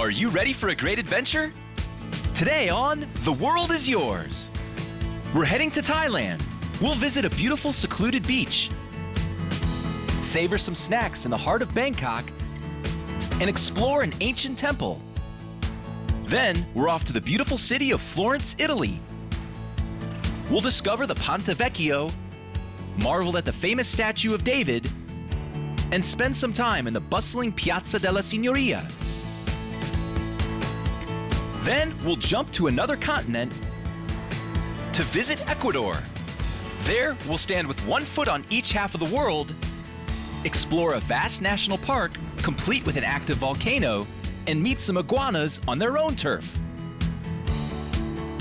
Are you ready for a great adventure? Today on The World is Yours. We're heading to Thailand. We'll visit a beautiful secluded beach, savor some snacks in the heart of Bangkok, and explore an ancient temple. Then we're off to the beautiful city of Florence, Italy. We'll discover the Ponte Vecchio, marvel at the famous statue of David, and spend some time in the bustling Piazza della Signoria. Then we'll jump to another continent to visit Ecuador. There, we'll stand with one foot on each half of the world, explore a vast national park complete with an active volcano, and meet some iguanas on their own turf.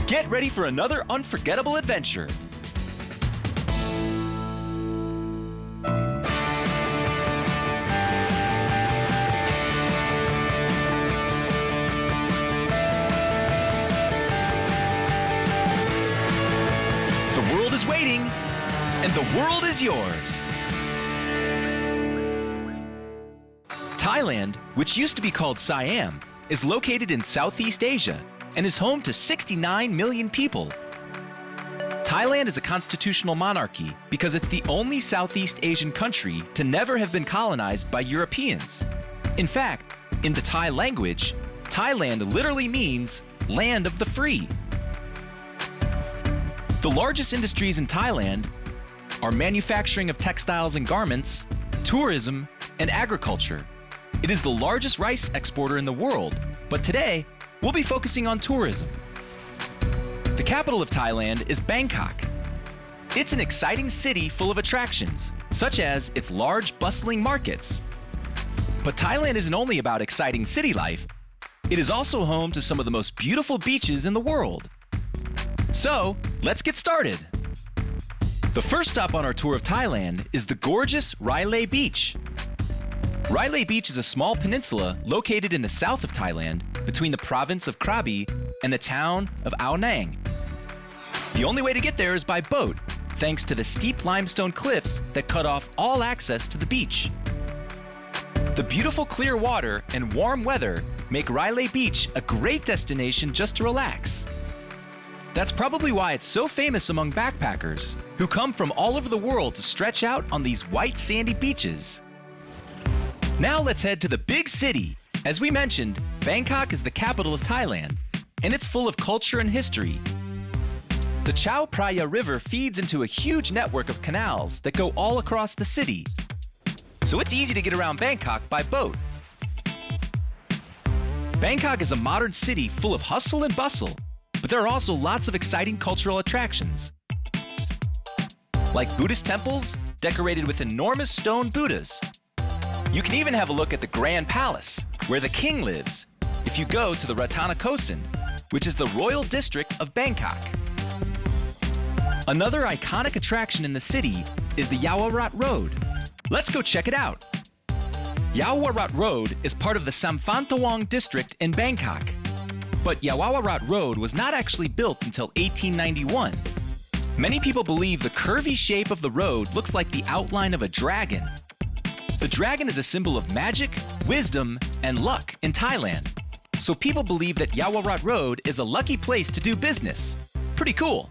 Get ready for another unforgettable adventure. The world is waiting, and the world is yours. Thailand, which used to be called Siam, is located in Southeast Asia and is home to 69 million people. Thailand is a constitutional monarchy because it's the only Southeast Asian country to never have been colonized by Europeans. In fact, in the Thai language, Thailand literally means land of the free. The largest industries in Thailand are manufacturing of textiles and garments, tourism, and agriculture. It is the largest rice exporter in the world, but today, we'll be focusing on tourism. The capital of Thailand is Bangkok. It's an exciting city full of attractions, such as its large, bustling markets. But Thailand isn't only about exciting city life. It is also home to some of the most beautiful beaches in the world. So, let's get started. The first stop on our tour of Thailand is the gorgeous Railay Beach. Railay Beach is a small peninsula located in the south of Thailand between the province of Krabi and the town of Ao Nang. The only way to get there is by boat, thanks to the steep limestone cliffs that cut off all access to the beach. The beautiful clear water and warm weather make Railay Beach a great destination just to relax. That's probably why it's so famous among backpackers, who come from all over the world to stretch out on these white sandy beaches. Now let's head to the big city. As we mentioned, Bangkok is the capital of Thailand, and it's full of culture and history. The Chao Phraya River feeds into a huge network of canals that go all across the city. So it's easy to get around Bangkok by boat. Bangkok is a modern city full of hustle and bustle, but there are also lots of exciting cultural attractions, like Buddhist temples decorated with enormous stone Buddhas. You can even have a look at the Grand Palace, where the king lives, if you go to the Ratanakosin, which is the royal district of Bangkok. Another iconic attraction in the city is the Yaowarat Road. Let's go check it out. Yaowarat Road is part of the Samphantawong district in Bangkok. But Yaowarat Road was not actually built until 1891. Many people believe the curvy shape of the road looks like the outline of a dragon. The dragon is a symbol of magic, wisdom, and luck in Thailand. So people believe that Yaowarat Road is a lucky place to do business. Pretty cool.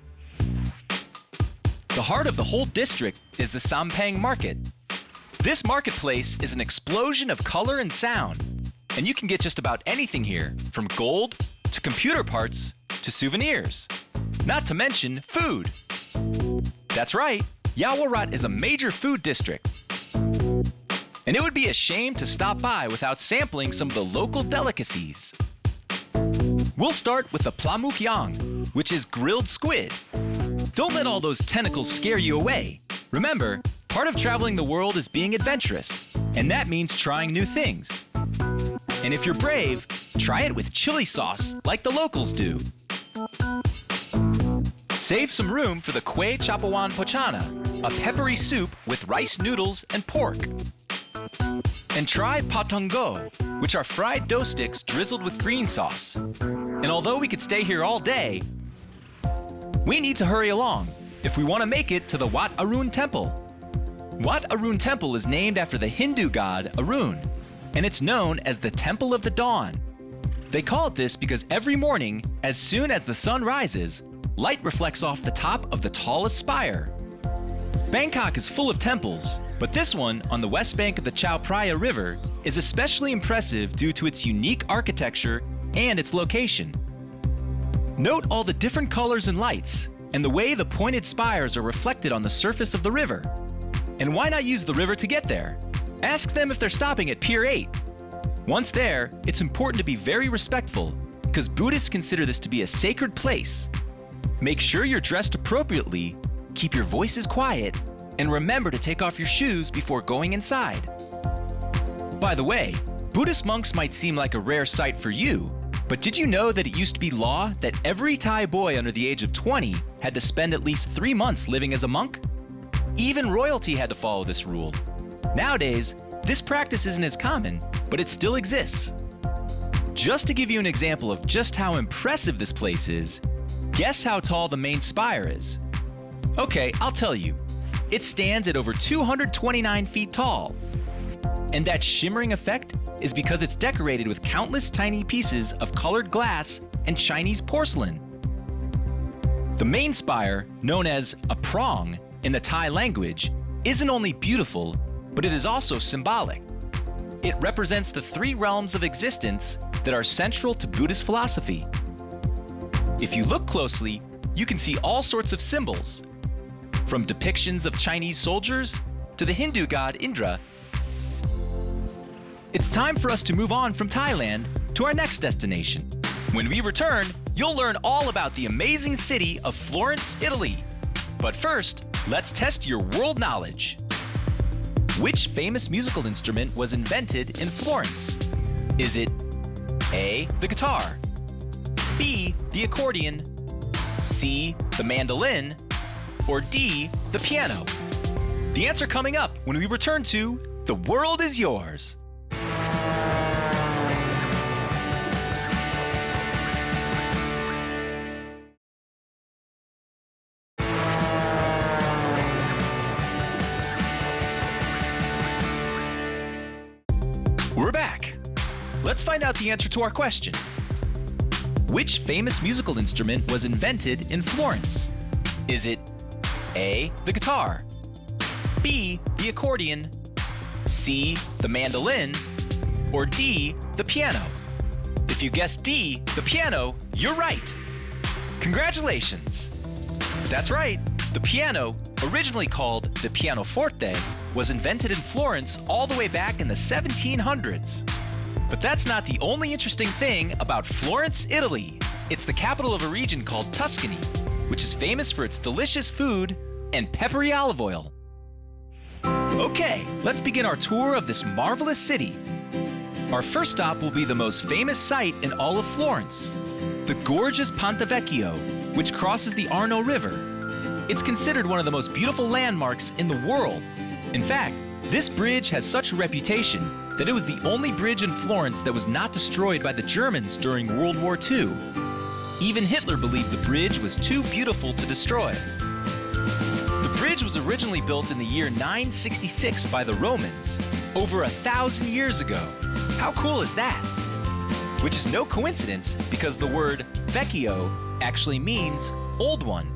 The heart of the whole district is the Sampang Market. This marketplace is an explosion of color and sound, and you can get just about anything here, from gold to computer parts to souvenirs. Not to mention food. That's right, Yaowarat is a major food district. And it would be a shame to stop by without sampling some of the local delicacies. We'll start with the plamukyang, which is grilled squid. Don't let all those tentacles scare you away. Remember, part of traveling the world is being adventurous, and that means trying new things. And if you're brave, try it with chili sauce like the locals do. Save some room for the Kue Chapawan Pochana, a peppery soup with rice noodles and pork. And try patongo, which are fried dough sticks drizzled with green sauce. And although we could stay here all day, we need to hurry along if we want to make it to the Wat Arun Temple. Wat Arun Temple is named after the Hindu god Arun, and it's known as the Temple of the Dawn. They call it this because every morning, as soon as the sun rises, light reflects off the top of the tallest spire. Bangkok is full of temples, but this one on the west bank of the Chao Phraya River is especially impressive due to its unique architecture and its location. Note all the different colors and lights, and the way the pointed spires are reflected on the surface of the river. And why not use the river to get there? Ask them if they're stopping at Pier 8. Once there, it's important to be very respectful, because Buddhists consider this to be a sacred place. Make sure you're dressed appropriately, keep your voices quiet, and remember to take off your shoes before going inside. By the way, Buddhist monks might seem like a rare sight for you, but did you know that it used to be law that every Thai boy under the age of 20 had to spend at least 3 months living as a monk? Even royalty had to follow this rule. Nowadays, this practice isn't as common, but it still exists. Just to give you an example of just how impressive this place is, guess how tall the main spire is? Okay, I'll tell you. It stands at over 229 feet tall. And that shimmering effect is because it's decorated with countless tiny pieces of colored glass and Chinese porcelain. The main spire, known as a prong in the Thai language, isn't only beautiful, but it is also symbolic. It represents the 3 realms of existence that are central to Buddhist philosophy. If you look closely, you can see all sorts of symbols, from depictions of Chinese soldiers to the Hindu god Indra. It's time for us to move on from Thailand to our next destination. When we return, you'll learn all about the amazing city of Florence, Italy. But first, let's test your world knowledge. Which famous musical instrument was invented in Florence? Is it A, the guitar, B, the accordion, C, the mandolin, or D, the piano? The answer coming up when we return to The World is Yours. We're back. Let's find out the answer to our question. Which famous musical instrument was invented in Florence? Is it A, the guitar, B, the accordion, C, the mandolin, or D, the piano? If you guessed D, the piano, you're right. Congratulations. That's right. The piano, originally called the pianoforte, was invented in Florence all the way back in the 1700s. But that's not the only interesting thing about Florence, Italy. It's the capital of a region called Tuscany, which is famous for its delicious food and peppery olive oil. Okay, let's begin our tour of this marvelous city. Our first stop will be the most famous site in all of Florence, the gorgeous Ponte Vecchio, which crosses the Arno River. It's considered one of the most beautiful landmarks in the world. In fact, this bridge has such a reputation that it was the only bridge in Florence that was not destroyed by the Germans during World War II. Even Hitler believed the bridge was too beautiful to destroy. The bridge was originally built in the year 966 by the Romans, over 1,000 years ago. How cool is that? Which is no coincidence because the word vecchio actually means old one.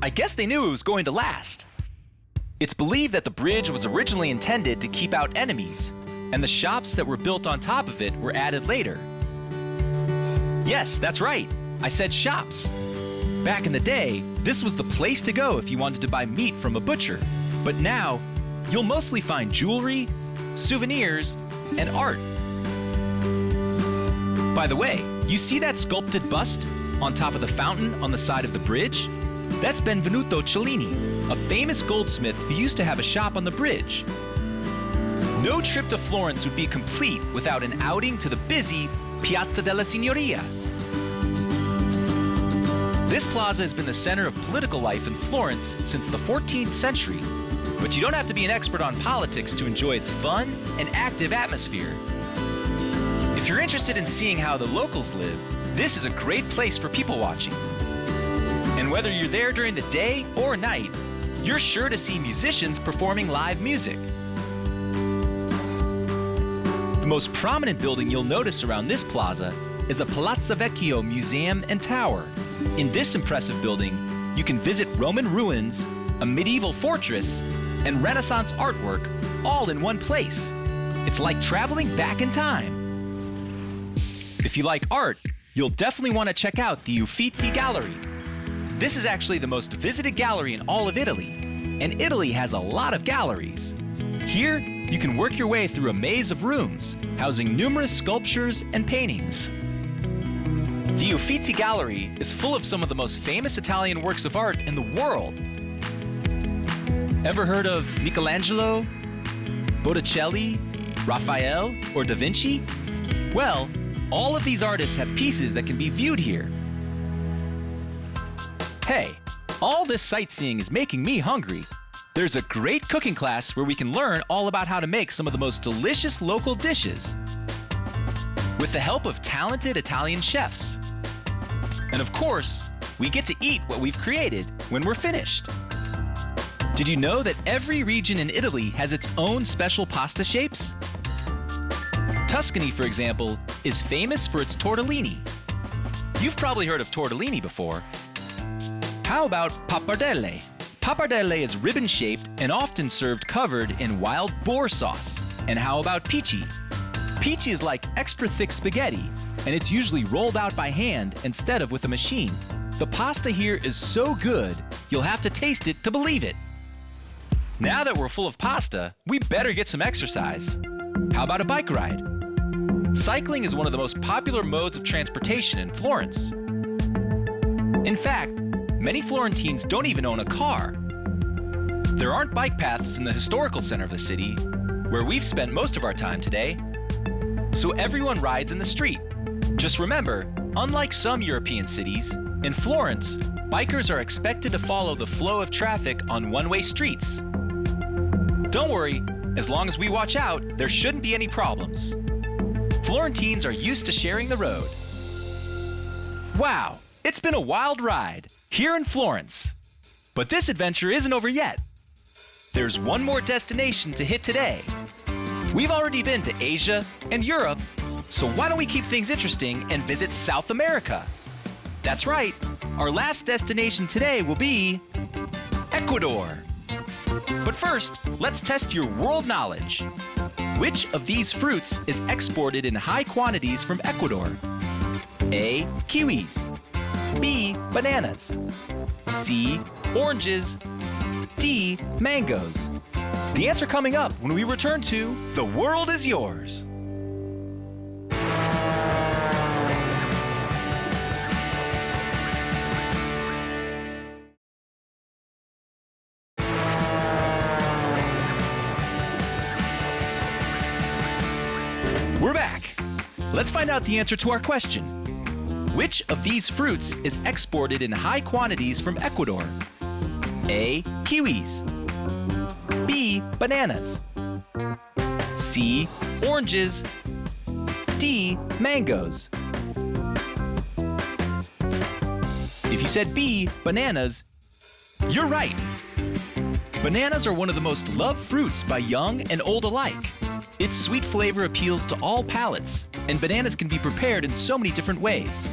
I guess they knew it was going to last. It's believed that the bridge was originally intended to keep out enemies, and the shops that were built on top of it were added later. Yes, that's right. I said shops. Back in the day, this was the place to go if you wanted to buy meat from a butcher. But now, you'll mostly find jewelry, souvenirs, and art. By the way, you see that sculpted bust on top of the fountain on the side of the bridge? That's Benvenuto Cellini, a famous goldsmith who used to have a shop on the bridge. No trip to Florence would be complete without an outing to the busy Piazza della Signoria. This plaza has been the center of political life in Florence since the 14th century, but you don't have to be an expert on politics to enjoy its fun and active atmosphere. If you're interested in seeing how the locals live, this is a great place for people watching. And whether you're there during the day or night, you're sure to see musicians performing live music. The most prominent building you'll notice around this plaza is the Palazzo Vecchio Museum and Tower. In this impressive building, you can visit Roman ruins, a medieval fortress, and Renaissance artwork all in one place. It's like traveling back in time. If you like art, you'll definitely want to check out the Uffizi Gallery. This is actually the most visited gallery in all of Italy, and Italy has a lot of galleries. Here, you can work your way through a maze of rooms, housing numerous sculptures and paintings. The Uffizi Gallery is full of some of the most famous Italian works of art in the world. Ever heard of Michelangelo, Botticelli, Raphael, or Da Vinci? Well, all of these artists have pieces that can be viewed here. Hey, all this sightseeing is making me hungry. There's a great cooking class where we can learn all about how to make some of the most delicious local dishes with the help of talented Italian chefs. And of course, we get to eat what we've created when we're finished. Did you know that every region in Italy has its own special pasta shapes? Tuscany, for example, is famous for its tortellini. You've probably heard of tortellini before. How about pappardelle? Pappardelle is ribbon-shaped and often served covered in wild boar sauce. And how about pici? Pici is like extra thick spaghetti, and it's usually rolled out by hand instead of with a machine. The pasta here is so good, you'll have to taste it to believe it. Now that we're full of pasta, we better get some exercise. How about a bike ride? Cycling is one of the most popular modes of transportation in Florence. In fact, many Florentines don't even own a car. There aren't bike paths in the historical center of the city, where we've spent most of our time today, so everyone rides in the street. Just remember, unlike some European cities, in Florence, bikers are expected to follow the flow of traffic on one-way streets. Don't worry, as long as we watch out, there shouldn't be any problems. Florentines are used to sharing the road. Wow, it's been a wild ride here in Florence. But this adventure isn't over yet. There's one more destination to hit today. We've already been to Asia and Europe, so why don't we keep things interesting and visit South America? That's right, our last destination today will be Ecuador. But first, let's test your world knowledge. Which of these fruits is exported in high quantities from Ecuador? A. Kiwis. B. Bananas. C. Oranges. D. Mangoes. The answer coming up when we return to The World is Yours. We're back. Let's find out the answer to our question. Which of these fruits is exported in high quantities from Ecuador? A. Kiwis. B. Bananas. C. Oranges. D. Mangoes. If you said B. Bananas, you're right. Bananas are one of the most loved fruits by young and old alike. Its sweet flavor appeals to all palates, and bananas can be prepared in so many different ways.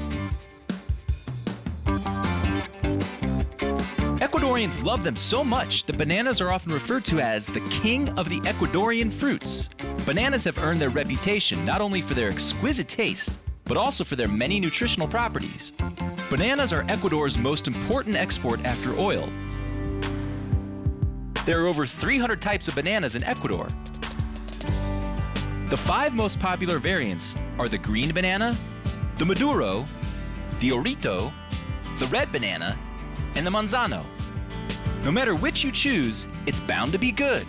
Ecuadorians love them so much that bananas are often referred to as the king of the Ecuadorian fruits. Bananas have earned their reputation not only for their exquisite taste, but also for their many nutritional properties. Bananas are Ecuador's most important export after oil. There are over 300 types of bananas in Ecuador. The 5 most popular variants are the green banana, the maduro, the orito, the red banana, and the manzano. No matter which you choose, it's bound to be good.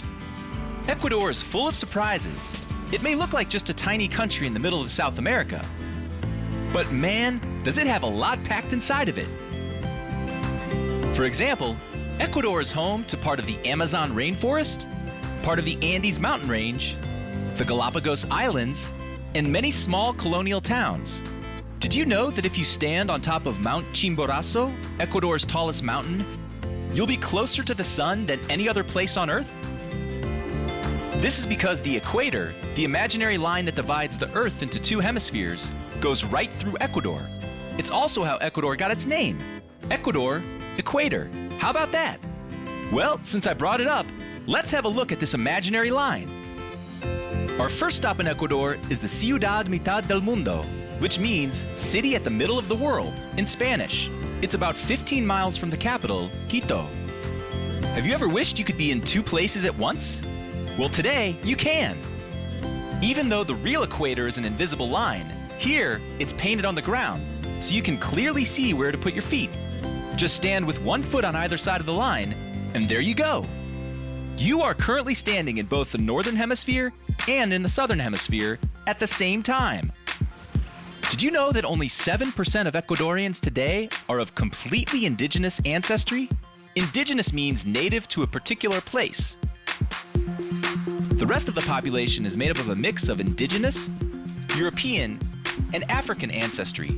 Ecuador is full of surprises. It may look like just a tiny country in the middle of South America, but man, does it have a lot packed inside of it. For example, Ecuador is home to part of the Amazon rainforest, part of the Andes mountain range, the Galapagos Islands, and many small colonial towns. Did you know that if you stand on top of Mount Chimborazo, Ecuador's tallest mountain, you'll be closer to the sun than any other place on Earth? This is because the equator, the imaginary line that divides the Earth into 2 hemispheres, goes right through Ecuador. It's also how Ecuador got its name. Ecuador, equator. How about that? Well, since I brought it up, let's have a look at this imaginary line. Our first stop in Ecuador is the Ciudad Mitad del Mundo, which means city at the middle of the world in Spanish. It's about 15 miles from the capital, Quito. Have you ever wished you could be in two places at once? Well, today you can. Even though the real equator is an invisible line, here it's painted on the ground, so you can clearly see where to put your feet. Just stand with one foot on either side of the line, and there you go. You are currently standing in both the northern hemisphere and in the southern hemisphere at the same time. Did you know that only 7% of Ecuadorians today are of completely indigenous ancestry? Indigenous means native to a particular place. The rest of the population is made up of a mix of indigenous, European, and African ancestry.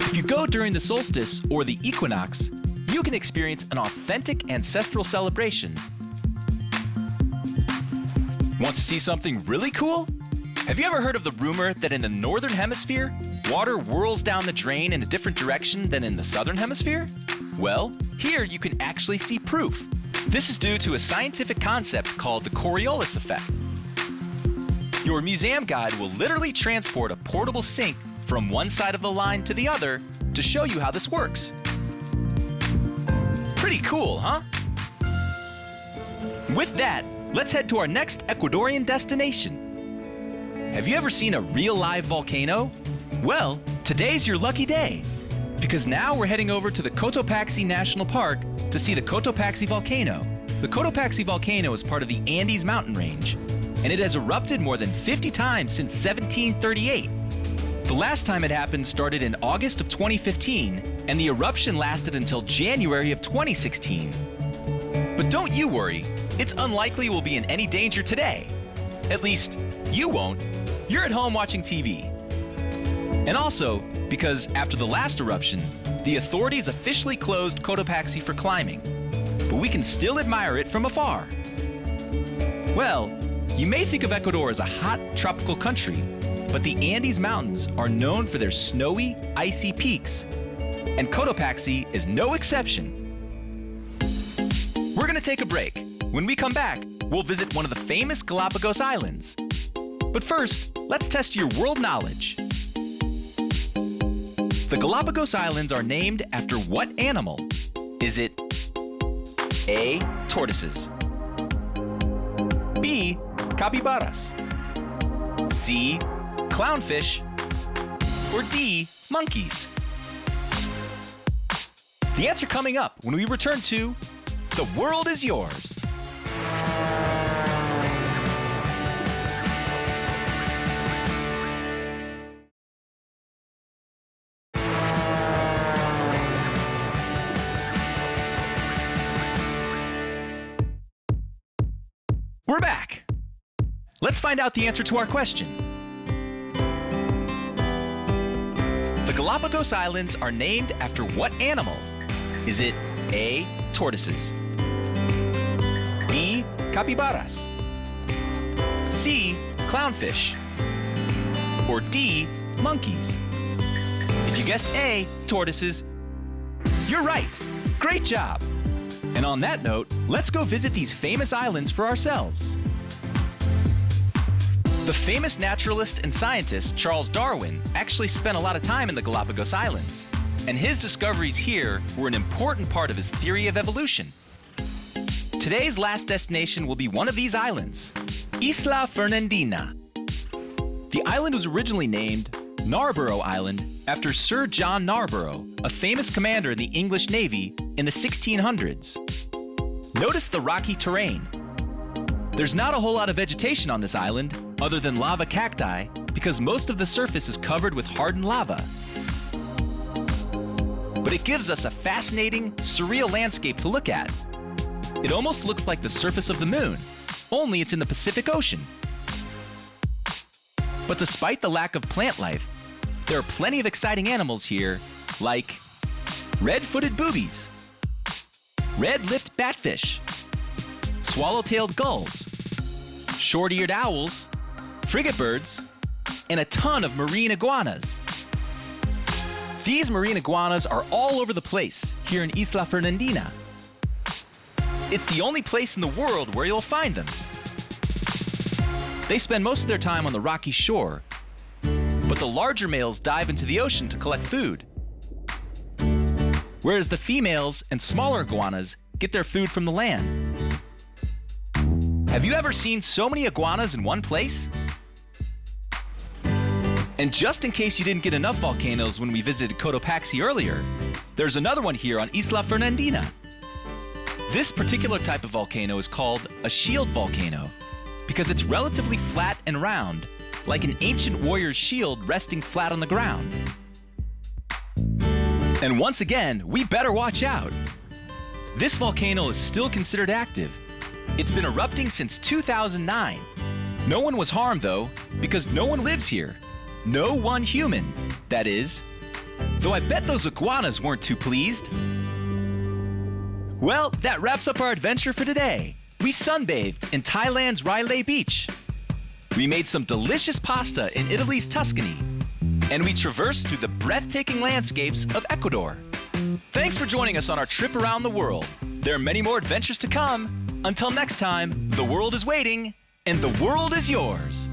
If you go during the solstice or the equinox, you can experience an authentic ancestral celebration. Want to see something really cool? Have you ever heard of the rumor that in the northern hemisphere, water whirls down the drain in a different direction than in the southern hemisphere? Well, here you can actually see proof. This is due to a scientific concept called the Coriolis effect. Your museum guide will literally transport a portable sink from one side of the line to the other to show you how this works. Pretty cool, huh? With that, let's head to our next Ecuadorian destination. Have you ever seen a real live volcano? Well, today's your lucky day, because now we're heading over to the Cotopaxi National Park to see the Cotopaxi volcano. The Cotopaxi volcano is part of the Andes mountain range, and it has erupted more than 50 times since 1738. The last time it happened started in August of 2015, and the eruption lasted until January of 2016. But don't you worry, it's unlikely we'll be in any danger today. At least, you won't. You're at home watching TV. And also, because after the last eruption, the authorities officially closed Cotopaxi for climbing, but we can still admire it from afar. Well, you may think of Ecuador as a hot, tropical country, but the Andes Mountains are known for their snowy, icy peaks, and Cotopaxi is no exception. We're gonna take a break. When we come back, we'll visit one of the famous Galapagos Islands. But first, let's test your world knowledge. The Galapagos Islands are named after what animal? Is it A, tortoises, B, capybaras, C, clownfish, or D, monkeys? The answer coming up when we return to The World is Yours. We're back. Let's find out the answer to our question. The Galapagos Islands are named after what animal? Is it A, tortoises, B, capybaras, C, clownfish, or D, monkeys? If you guessed A, tortoises, you're right. Great job. And on that note, let's go visit these famous islands for ourselves. The famous naturalist and scientist Charles Darwin actually spent a lot of time in the Galapagos Islands, and his discoveries here were an important part of his theory of evolution. Today's last destination will be one of these islands, Isla Fernandina. The island was originally named Narborough Island after Sir John Narborough, a famous commander in the English Navy in the 1600s. Notice the rocky terrain. There's not a whole lot of vegetation on this island other than lava cacti because most of the surface is covered with hardened lava. But it gives us a fascinating, surreal landscape to look at. It almost looks like the surface of the moon, only it's in the Pacific Ocean. But despite the lack of plant life, there are plenty of exciting animals here, like red-footed boobies, red-lipped batfish, swallow-tailed gulls, short-eared owls, frigate birds, and a ton of marine iguanas. These marine iguanas are all over the place here in Isla Fernandina. It's the only place in the world where you'll find them. They spend most of their time on the rocky shore, but the larger males dive into the ocean to collect food, whereas the females and smaller iguanas get their food from the land. Have you ever seen so many iguanas in one place? And just in case you didn't get enough volcanoes when we visited Cotopaxi earlier, there's another one here on Isla Fernandina. This particular type of volcano is called a shield volcano because it's relatively flat and round, like an ancient warrior's shield resting flat on the ground. And once again, we better watch out. This volcano is still considered active. It's been erupting since 2009. No one was harmed though, because no one lives here. No one human, that is. Though I bet those iguanas weren't too pleased. Well, that wraps up our adventure for today. We sunbathed in Thailand's Railay beach. We made some delicious pasta in Italy's Tuscany. And we traversed through the breathtaking landscapes of Ecuador. Thanks for joining us on our trip around the world. There are many more adventures to come. Until next time, the world is waiting, and the world is yours.